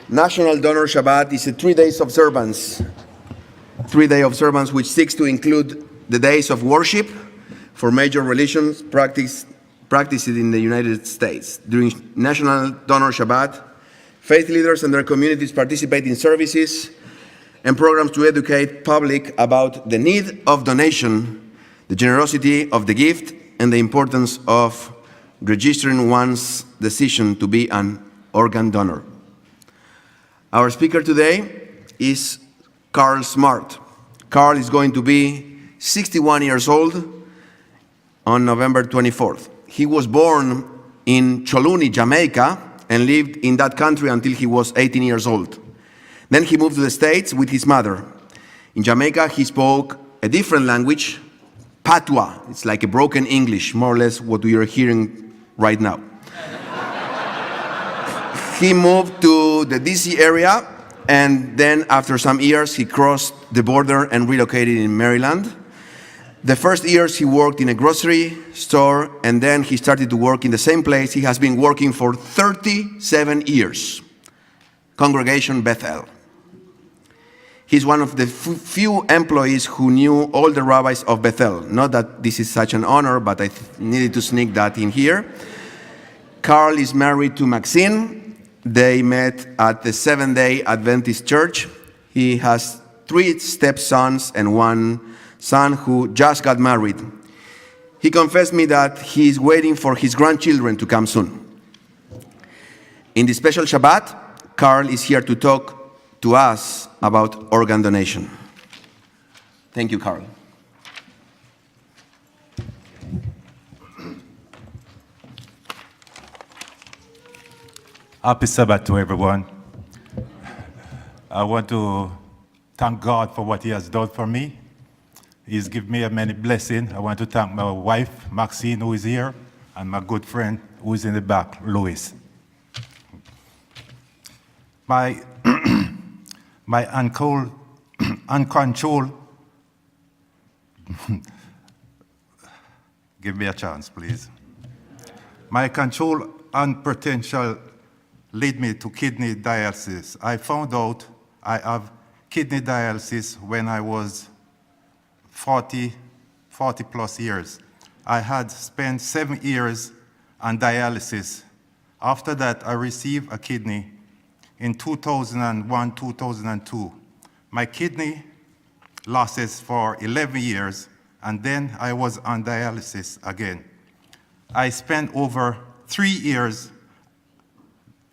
National Donor Shabbat is a 3-day observance. 3-day observance which seeks to include the days of worship for major religions practiced in the United States. During National Donor Shabbat, faith leaders and their communities participate in services and programs to educate public about the need of donation, the generosity of the gift, and the importance of registering one's decision to be an organ donor. Our speaker today is Carl Smart. Carl is going to be 61 years old on November 24th. He was born in Choluni, Jamaica, and lived in that country until he was 18 years old. Then he moved to the States with his mother. In Jamaica, he spoke a different language, Patois. It's like a broken English, more or less what we are hearing right now. He moved to the DC area, and then after some years, he crossed the border and relocated in Maryland. The first years he worked in a grocery store, and then he started to work in the same place he has been working for 37 years, Congregation Bethel. He's one of the few employees who knew all the rabbis of Bethel. Not that this is such an honor, but I needed to sneak that in here. Carl is married to Maxine. They met at the Seventh-day Adventist Church. He has 3 stepsons and 1 son who just got married. He confessed me that he is waiting for his grandchildren to come soon. In this special Shabbat, Carl is here to talk to us about organ donation. Thank you, Carl. Happy Sabbath to everyone. I want to thank God for what He has done for me. He's given me a many blessings. I want to thank my wife, Maxine, who is here, and my good friend, who is in the back, Louis. My uncontrolled, give me a chance, please. My control and potential lead me to kidney dialysis. I found out I have kidney dialysis when I was 40 plus years. I had spent 7 years on dialysis. After that, I received a kidney in 2001, 2002. My kidney lasted for 11 years, and then I was on dialysis again. I spent over 3 years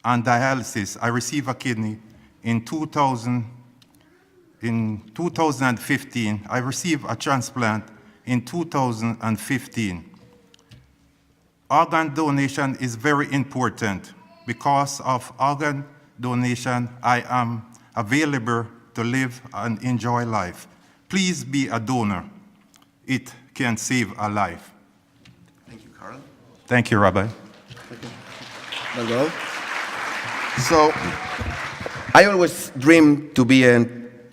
on dialysis. I received a kidney in 2015. I received a transplant in 2015. Organ donation is very important. Because of organ donation, I am available to live and enjoy life. Please be a donor. It can save a life. Thank you, Carl. Thank you, Rabbi. Thank you. So, I always dreamed to be a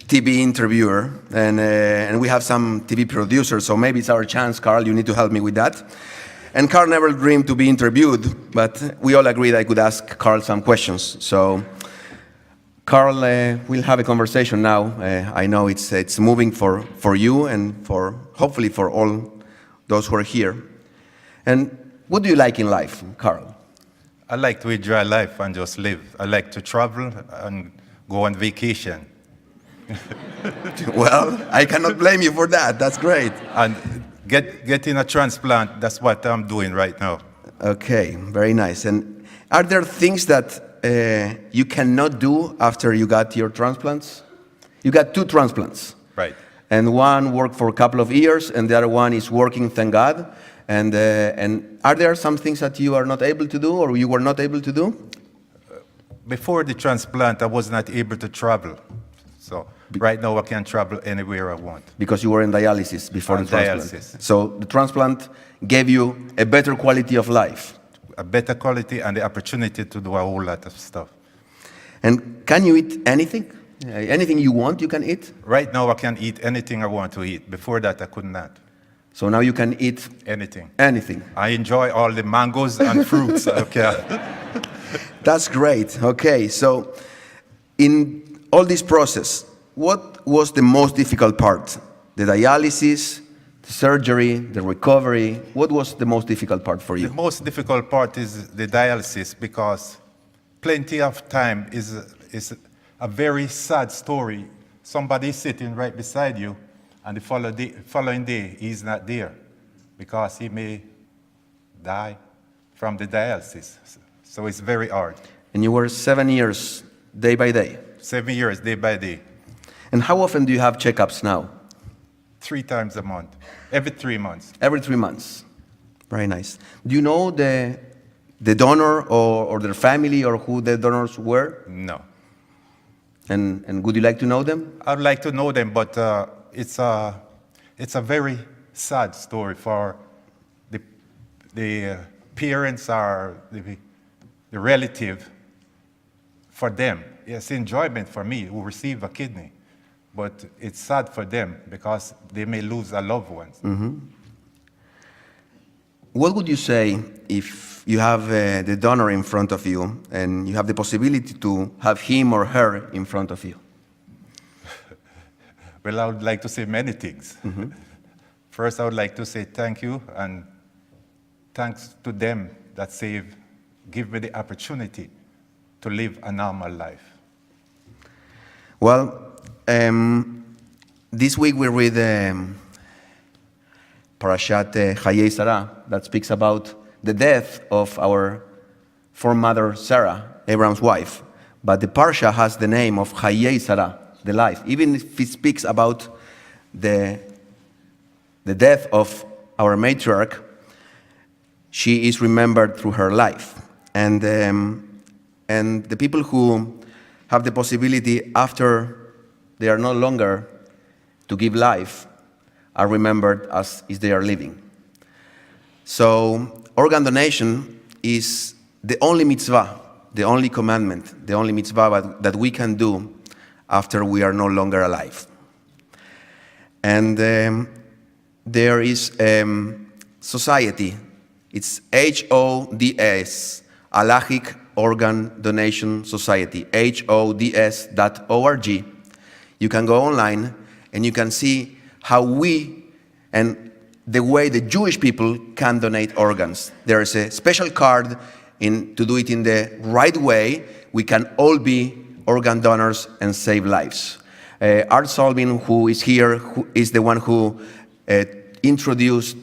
TV interviewer, and we have some TV producers, so maybe it's our chance, Carl, you need to help me with that. And Carl never dreamed to be interviewed, but we all agreed I could ask Carl some questions. So, Carl, we'll have a conversation now. I know it's moving for you and hopefully for all those who are here. And what do you like in life, Carl? I like to enjoy life and just live. I like to travel and go on vacation. Well, I cannot blame you for that. That's great. And getting a transplant, that's what I'm doing right now. Okay, very nice. And are there things that you cannot do after you got your transplants? You got 2 transplants. Right. And one worked for a couple of years, and the other one is working, thank God. And are there some things that you are not able to do, or you were not able to do? Before the transplant, I was not able to travel. So right now, I can travel anywhere I want. Because you were in dialysis before the transplant. Dialysis. So the transplant gave you a better quality of life. A better quality and the opportunity to do a whole lot of stuff. And can you eat anything? Anything you want, you can eat? Right now, I can eat anything I want to eat. Before that, I could not. So now you can eat anything. Anything. I enjoy all the mangoes and fruits. Okay. That's great. Okay, so In all this process, what was the most difficult part? The dialysis, the surgery, the recovery? What was the most difficult part for The you? most difficult part is the dialysis because plenty of time is a very sad story. Somebody sitting right beside you, and the following day he's not there because he may die from the dialysis. So it's very hard. And you were 7 years, day by day. 7 years, day by day, And how often do you have checkups now? 3 times a month, every 3 months. Every 3 months. Very nice. Do you know the donor or their family or who the donors were? No. And would you like to know them? I'd like to know them, but it's a very sad story for the parents or the relative. For them, it's enjoyment for me who receive a kidney, but it's sad for them because they may lose a loved one. What would you say if you have the donor in front of you and you have the possibility to have him or her in front of you? Well, I would like to say many things. First, I would like to say thank you, and thanks to them that give me the opportunity to live a normal life. Well, this week we read Parashat Chayei Sarah that speaks about the death of our foremother Sarah, Abraham's wife. But the Parsha has the name of Chayei Sarah, the life. Even if it speaks about the death of our matriarch, she is remembered through her life. And the people who have the possibility after they are no longer to give life are remembered as if they are living. So organ donation is the only mitzvah, the only commandment, the only mitzvah that we can do after we are no longer alive. And there is society. It's HODS, Halachic Organ Donation Society, HODS.org. You can go online and you can see how we and the way the Jewish people can donate organs. There is a special card to do it in the right way. We can all be organ donors and save lives. Art Solvin, who is here, who is the one who introduced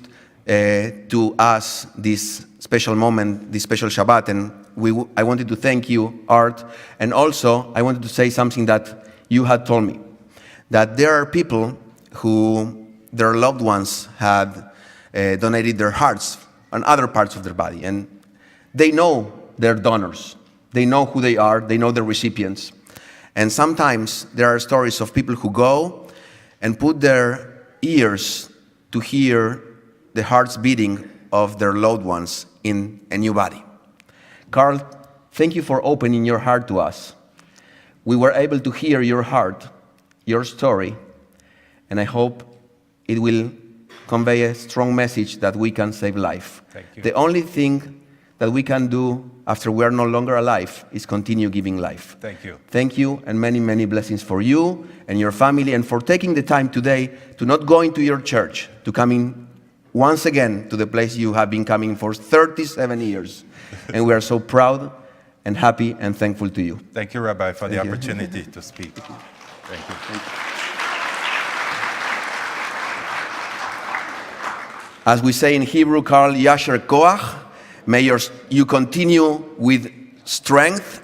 to us this special moment, this special Shabbat, and I wanted to thank you, Art, and also I wanted to say something that you had told me, that there are people who their loved ones had donated their hearts and other parts of their body, and they know their donors, they know who they are, they know the recipients, and sometimes there are stories of people who go and put their ears to hear the hearts beating of their loved ones in a new body. Carl, thank you for opening your heart to us. We were able to hear your heart, your story, and I hope it will convey a strong message that we can save life. Thank you. The only thing that we can do after we are no longer alive is continue giving life. Thank you. Thank you, and many, many blessings for you and your family, and for taking the time today to not go into your church, to come in once again to the place you have been coming for 37 years. And we are so proud and happy and thankful to you. Thank you, Rabbi, for the Thank you. opportunity to speak. Thank you. As we say in Hebrew, Carl, Yasher Koach, may you continue with strength